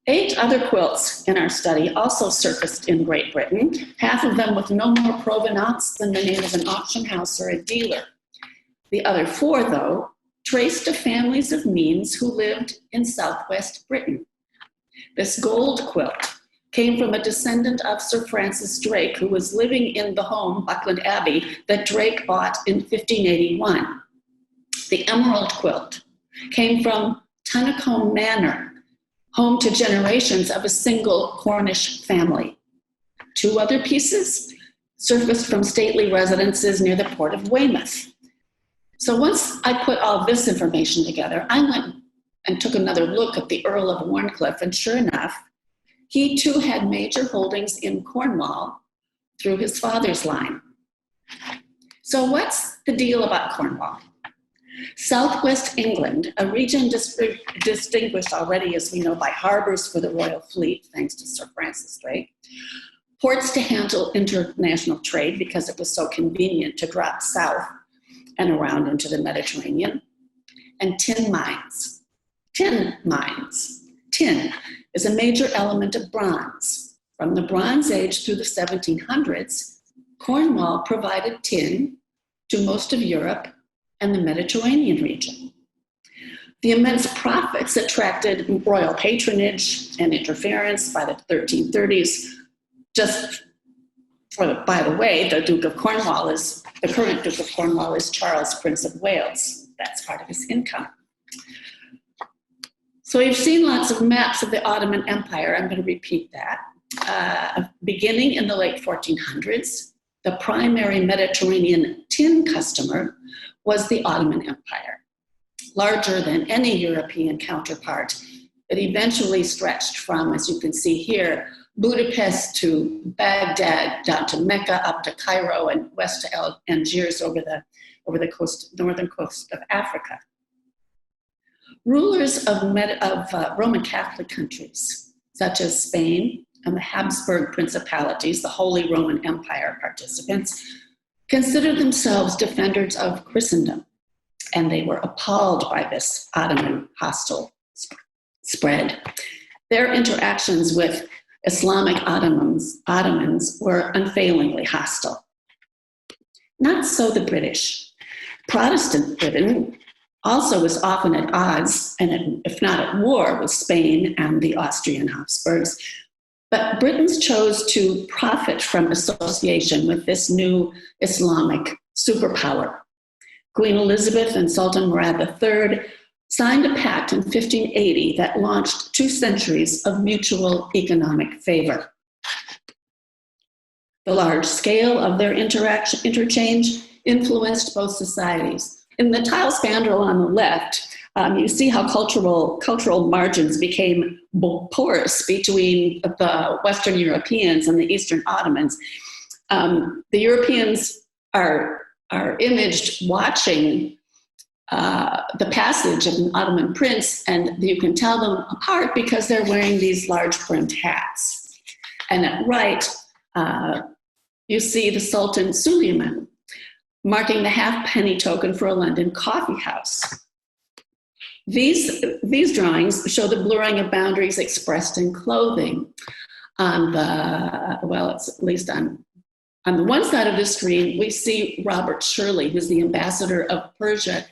8 other quilts in our study also surfaced in Great Britain, half of them with no more provenance than the name of an auction house or a dealer. The other 4, though, traced to families of means who lived in Southwest Britain. This gold quilt came from a descendant of Sir Francis Drake, who was living in the home, Buckland Abbey, that Drake bought in 1581. The emerald quilt came from Tunnacombe Manor, home to generations of a single Cornish family. 2 other pieces surfaced from stately residences near the port of Weymouth. So once I put all this information together, I went and took another look at the Earl of Warncliffe, and sure enough, he too had major holdings in Cornwall through his father's line. So what's the deal about Cornwall? Southwest England, a region distinguished already, as we know, by harbors for the royal fleet, thanks to Sir Francis Drake, ports to handle international trade because it was so convenient to drop south and around into the Mediterranean, and tin mines. Tin mines. Tin is a major element of bronze. From the Bronze Age through the 1700s, Cornwall provided tin to most of Europe and the Mediterranean region. The immense profits attracted royal patronage and interference by the 1330s. By the way, the current Duke of Cornwall is Charles, Prince of Wales. That's part of his income. So you've seen lots of maps of the Ottoman Empire. I'm going to repeat that. Beginning in the late 1400s, the primary Mediterranean tin customer was the Ottoman Empire. Larger than any European counterpart, it eventually stretched from, as you can see here, Budapest to Baghdad, down to Mecca, up to Cairo, and west to Algiers over the northern coast of Africa. Rulers of Roman Catholic countries, such as Spain and the Habsburg principalities, the Holy Roman Empire participants, considered themselves defenders of Christendom, and they were appalled by this Ottoman hostile spread. Their interactions with Islamic Ottomans were unfailingly hostile. Not so the British. Protestant Britain also was often at odds, and if not at war, with Spain and the Austrian Habsburgs. But Britons chose to profit from association with this new Islamic superpower. Queen Elizabeth and Sultan Murad III signed a pact in 1580 that launched 2 centuries of mutual economic favor. The large scale of their interchange influenced both societies. In the tile spandrel on the left, you see how cultural margins became porous between the Western Europeans and the Eastern Ottomans. The Europeans are imaged watching the passage of an Ottoman prince, and you can tell them apart because they're wearing these large brimmed hats. And at right, you see the Sultan Suleiman marking the halfpenny token for a London coffee house. These drawings show the blurring of boundaries expressed in clothing. It's at least on the one side of the screen, we see Robert Shirley, who's the ambassador of Persia,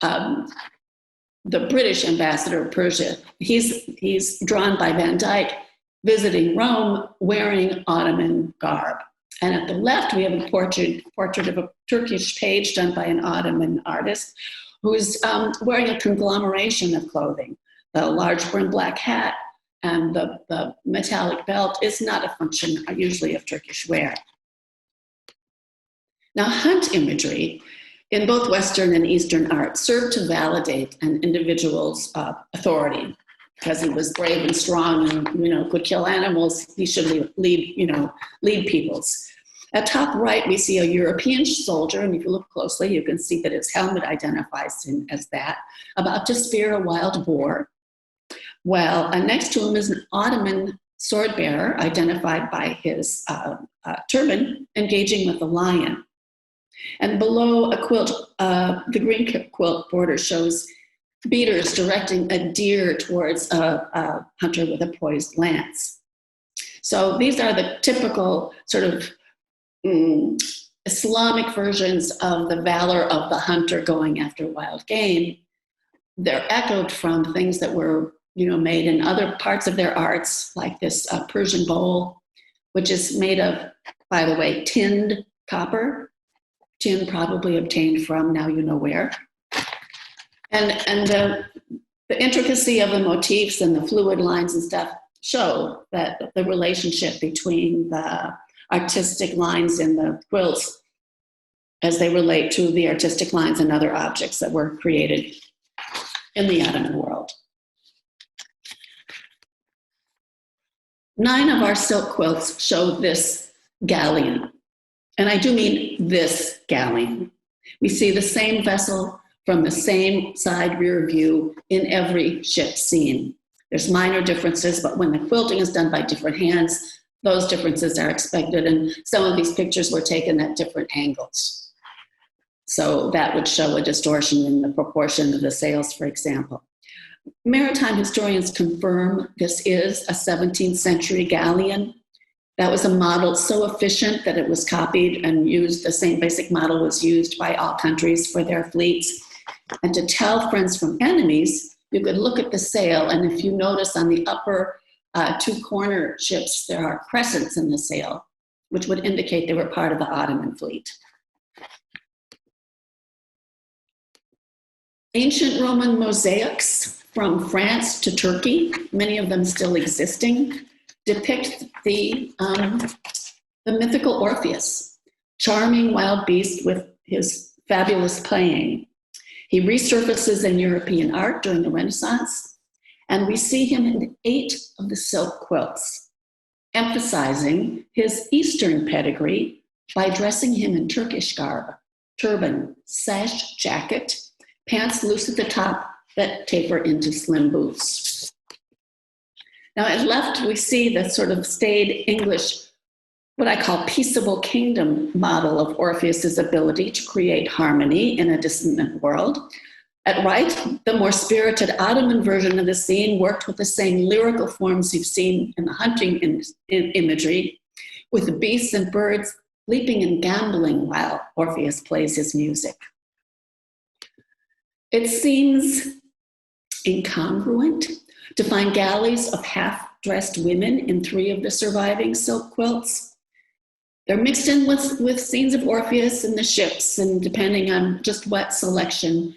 the British ambassador of Persia. He's drawn by Van Dyck, visiting Rome wearing Ottoman garb. And at the left, we have a portrait of a Turkish page done by an Ottoman artist who's wearing a conglomeration of clothing. The large brim black hat and the metallic belt is not a function usually of Turkish wear. Now, hunt imagery in both Western and Eastern art served to validate an individual's authority. Because he was brave and strong and could kill animals, he should lead peoples. At top right, we see a European soldier, and if you look closely, you can see that his helmet identifies him as that, about to spear a wild boar. Well, next to him is an Ottoman sword bearer, identified by his turban, engaging with a lion. And below a quilt, the green quilt border shows beaters directing a deer towards a hunter with a poised lance. So these are the typical sort of Islamic versions of the valor of the hunter going after wild game. They're echoed from things that were, made in other parts of their arts, like this Persian bowl, which is made of, by the way, tinned copper. Tin probably obtained from now you know where. And the intricacy of the motifs and the fluid lines and stuff show that the relationship between the artistic lines in the quilts as they relate to the artistic lines and other objects that were created in the Ottoman world. 9 of our silk quilts show this galleon. And I do mean this galleon. We see the same vessel from the same side rear view in every ship scene. There's minor differences, but when the quilting is done by different hands, those differences are expected. And some of these pictures were taken at different angles. So that would show a distortion in the proportion of the sails, for example. Maritime historians confirm this is a 17th century galleon. That was a model so efficient that it was copied and used. The same basic model was used by all countries for their fleets. And to tell friends from enemies, you could look at the sail, and if you notice on the upper 2 corner ships, there are crescents in the sail, which would indicate they were part of the Ottoman fleet. Ancient Roman mosaics from France to Turkey, many of them still existing, depict the mythical Orpheus, charming wild beast with his fabulous playing. He resurfaces in European art during the Renaissance, and we see him in 8 of the silk quilts, emphasizing his Eastern pedigree by dressing him in Turkish garb, turban, sash jacket, pants loose at the top that taper into slim boots. Now at left, we see the sort of staid English, what I call peaceable kingdom model of Orpheus's ability to create harmony in a dissonant world. At right, the more spirited Ottoman version of the scene worked with the same lyrical forms you've seen in the hunting imagery, with the beasts and birds leaping and gambling while Orpheus plays his music. It seems incongruent to find galleys of half-dressed women in 3 of the surviving silk quilts. They're mixed in with scenes of Orpheus and the ships, and depending on just what selection,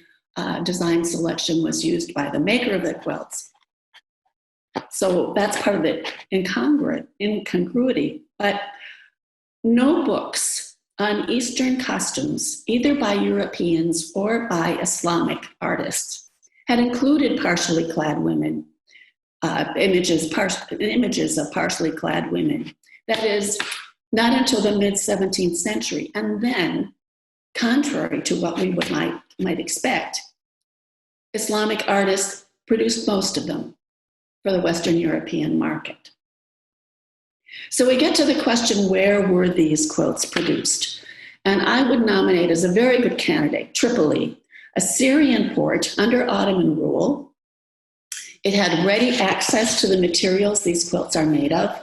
design selection was used by the maker of the quilts. So that's part of the incongruity. But no books on Eastern costumes, either by Europeans or by Islamic artists, had included partially clad women, images of partially clad women. That is, not until the mid-17th century. And then, contrary to what we might expect, Islamic artists produced most of them for the Western European market. So we get to the question, where were these quilts produced? And I would nominate as a very good candidate, Tripoli, a Syrian port under Ottoman rule. It had ready access to the materials these quilts are made of,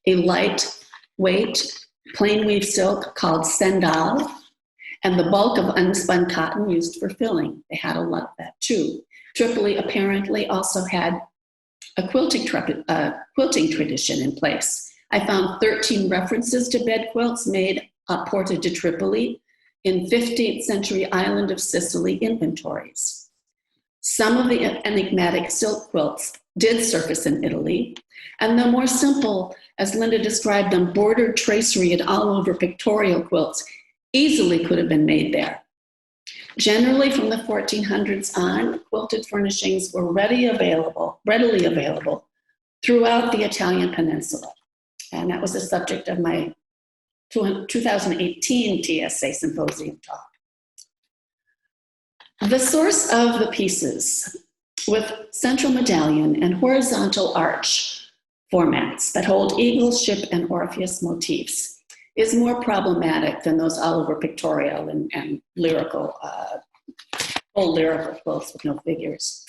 a lightweight plain weave silk called sendal, and the bulk of unspun cotton used for filling. They had a lot of that too. Tripoli apparently also had a quilting tradition in place. I found 13 references to bed quilts made ported to Tripoli in 15th century island of Sicily inventories. Some of the enigmatic silk quilts did surface in Italy, and the more simple, as Linda described them, bordered tracery and all over pictorial quilts easily could have been made there. Generally from the 1400s on, quilted furnishings were readily available throughout the Italian peninsula. And that was the subject of my 2018 TSA Symposium talk. The source of the pieces with central medallion and horizontal arch formats that hold eagle, ship, and Orpheus motifs is more problematic than those Oliver pictorial and lyrical, full lyrical quilts with no figures.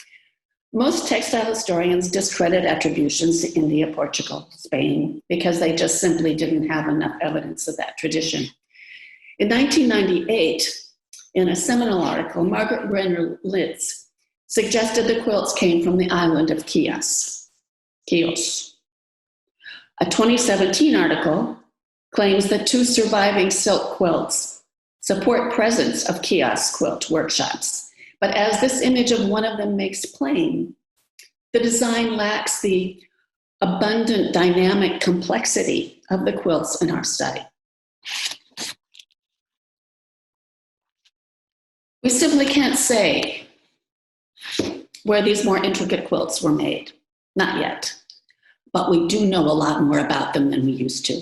Most textile historians discredit attributions to India, Portugal, Spain, because they just simply didn't have enough evidence of that tradition. In 1998, in a seminal article, Margaret Brenner Litz suggested the quilts came from the island of Chios. A 2017 article claims that 2 surviving silk quilts support presence of Chios quilt workshops. But as this image of one of them makes plain, the design lacks the abundant dynamic complexity of the quilts in our study. We simply can't say where these more intricate quilts were made, not yet, but we do know a lot more about them than we used to.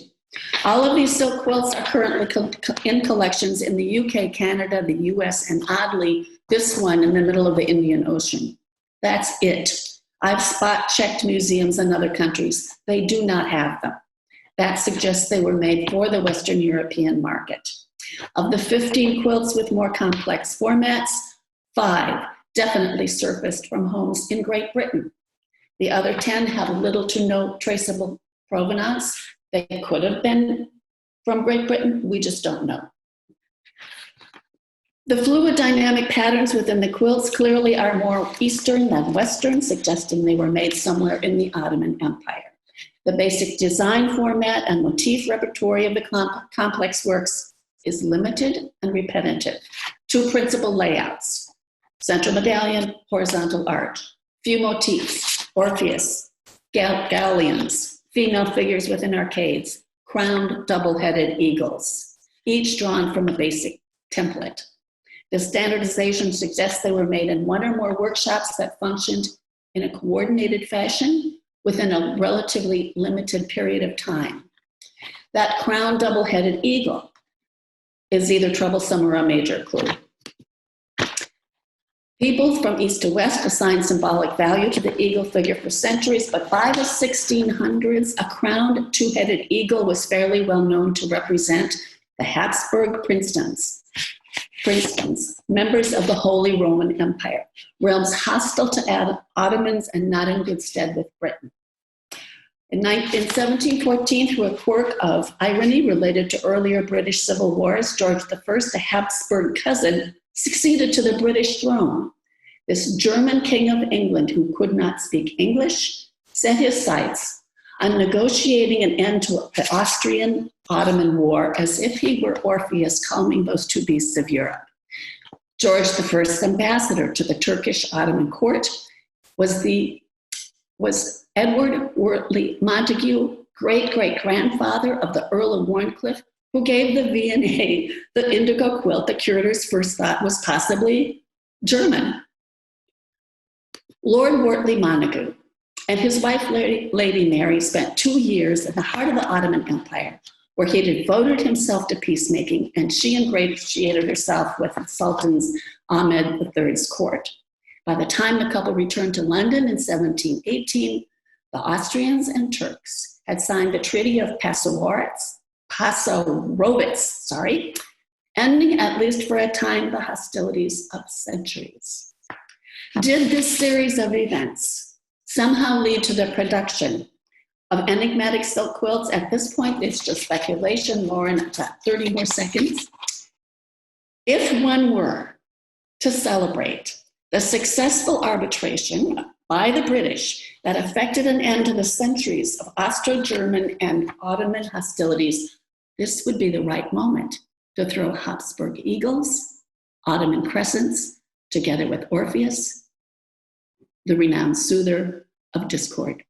All of these silk quilts are currently in collections in the UK, Canada, the US, and oddly, this one in the middle of the Indian Ocean. That's it. I've spot checked museums in other countries. They do not have them. That suggests they were made for the Western European market. Of the 15 quilts with more complex formats, 5 definitely surfaced from homes in Great Britain. The other 10 have little to no traceable provenance. They could have been from Great Britain, we just don't know. The fluid dynamic patterns within the quilts clearly are more Eastern than Western, suggesting they were made somewhere in the Ottoman Empire. The basic design format and motif repertory of the complex works is limited and repetitive. 2 principal layouts: central medallion, horizontal arch, few motifs, Orpheus, galleons, female figures within arcades, crowned double-headed eagles, each drawn from a basic template. The standardization suggests they were made in 1 or more workshops that functioned in a coordinated fashion within a relatively limited period of time. That crowned double-headed eagle is either troublesome or a major clue. People from east to west assigned symbolic value to the eagle figure for centuries, but by the 1600s, a crowned 2-headed eagle was fairly well known to represent the Habsburg princedoms, members of the Holy Roman Empire, realms hostile to Ottomans and not in good stead with Britain. In 1714, through a quirk of irony related to earlier British civil wars, George I, a Habsburg cousin, succeeded to the British throne. This German king of England, who could not speak English, set his sights on negotiating an end to the Austrian-Ottoman War as if he were Orpheus calming those 2 beasts of Europe. George I's ambassador to the Turkish Ottoman court was Edward Wortley Montagu, great-great-grandfather of the Earl of Warncliffe, who gave the V&A the indigo quilt the curators first thought was possibly German. Lord Wortley Montagu and his wife, Lady Mary, spent 2 years in the heart of the Ottoman Empire, where he devoted himself to peacemaking, and she ingratiated herself with Sultan's Ahmed III's court. By the time the couple returned to London in 1718, the Austrians and Turks had signed the Treaty of Passarowitz, ending, at least for a time, the hostilities of centuries. Did this series of events somehow lead to the production of enigmatic silk quilts? At this point, it's just speculation. Lauren, I've got 30 more seconds. If one were to celebrate the successful arbitration by the British that effected an end to the centuries of Austro-German and Ottoman hostilities, this would be the right moment to throw Habsburg eagles, Ottoman crescents, together with Orpheus, the renowned soother of discord.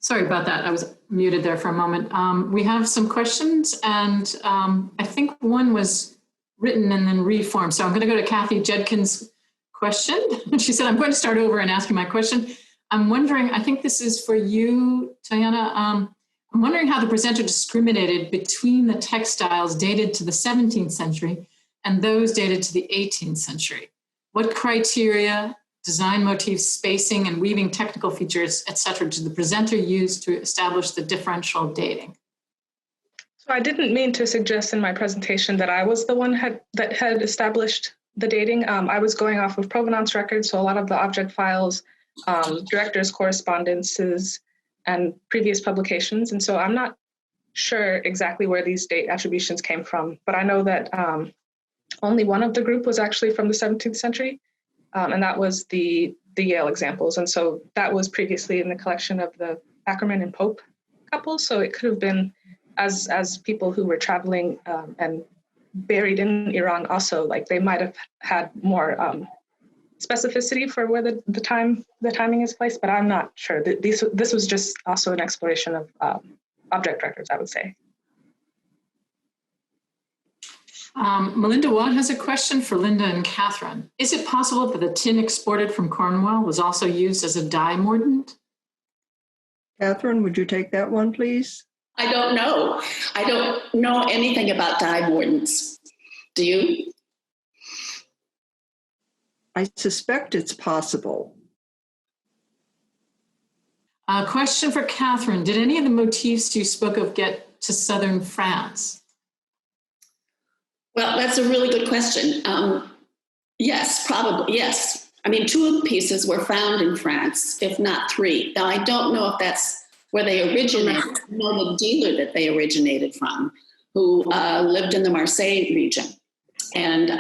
Sorry about that. I was muted there for a moment. We have some questions, and I think one was written and then reformed. So I'm going to go to Kathy Jedkin's question. She said, I'm going to start over and ask you my question. I'm wondering, I think this is for you, Tayana. I'm wondering how the presenter discriminated between the textiles dated to the 17th century and those dated to the 18th century. What criteria, design motifs, spacing, and weaving technical features, etc., did the presenter use to establish the differential dating? So I didn't mean to suggest in my presentation that I was the one that had established the dating. I was going off of provenance records, so a lot of the object files, directors' correspondences, and previous publications. And so I'm not sure exactly where these date attributions came from, but I know that only one of the group was actually from the 17th century, and that was the Yale examples. And so that was previously in the collection of the Ackerman and Pope couple. So it could have been as people who were traveling and buried in Iran also, like they might have had more specificity for where the timing is placed, but I'm not sure. This was just also an exploration of object records, I would say. Melinda Watt has a question for Linda and Kathryn. Is it possible that the tin exported from Cornwall was also used as a dye mordant? Kathryn, would you take that one, please? I don't know. I don't know anything about dye mordants. Do you? I suspect it's possible. A question for Kathryn. Did any of the motifs you spoke of get to southern France? Well, that's a really good question. Yes, probably, yes. I mean, 2 of the pieces were found in France, if not 3. Now, I don't know if that's where they originated. I know the dealer that they originated from, who lived in the Marseille region. And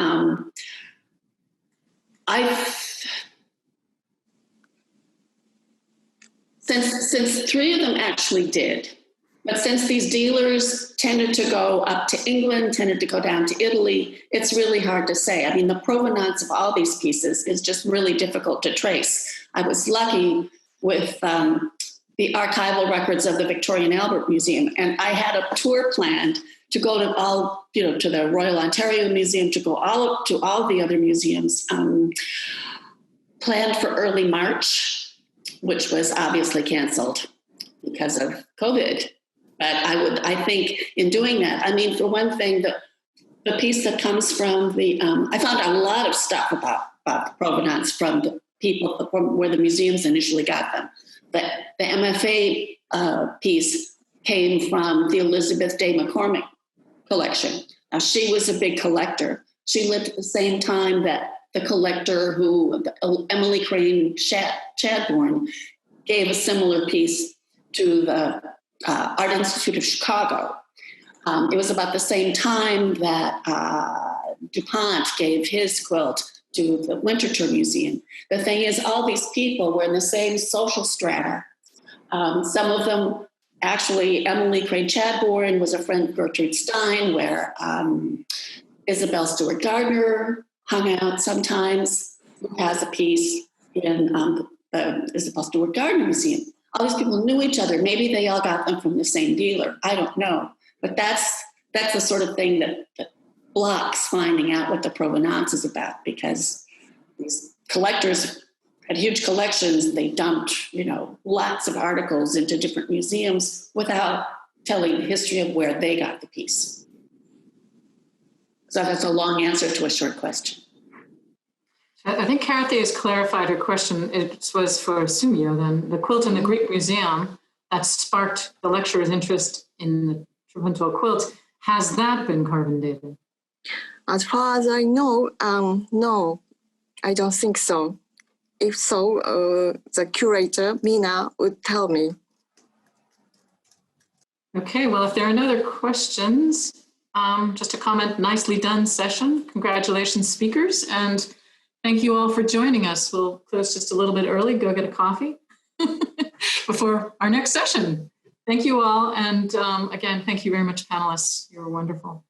since 3 of them actually did, but since these dealers tended to go up to England, tended to go down to Italy, it's really hard to say. I mean, the provenance of all these pieces is just really difficult to trace. I was lucky with the archival records of the Victoria and Albert Museum, and I had a tour planned to go to all, to the Royal Ontario Museum, to go to all the other museums, planned for early March, which was obviously canceled because of COVID. But I think in doing that, I mean, for one thing, the piece that comes from I found a lot of stuff about the provenance from the people from where the museums initially got them. But the MFA piece came from the Elizabeth Day McCormick collection. Now, she was a big collector. She lived at the same time that the collector Emily Crane Chadbourne, gave a similar piece to the Art Institute of Chicago. It was about the same time that DuPont gave his quilt to the Winterthur Museum. The thing is, all these people were in the same social strata. Some of them, actually, Emily Crane Chadbourne was a friend of Gertrude Stein, where Isabel Stewart Gardner hung out sometimes, who has a piece in the Isabel Stewart Gardner Museum. All these people knew each other. Maybe they all got them from the same dealer. I don't know. But that's the sort of thing that blocks finding out what the provenance is about, because these collectors had huge collections. They dumped, lots of articles into different museums without telling the history of where they got the piece. So that's a long answer to a short question. I think Kathy has clarified her question. It was for Sumiyo then. The quilt in the Greek Museum that sparked the lecturer's interest in the Trapunt quilt, has that been carbon dated? As far as I know, no, I don't think so. If so, the curator, Mina, would tell me. Okay, well, if there are no other questions, just a comment, nicely done session. Congratulations, speakers, and thank you all for joining us. We'll close just a little bit early, go get a coffee before our next session. Thank you all, and again, thank you very much, panelists. You were wonderful.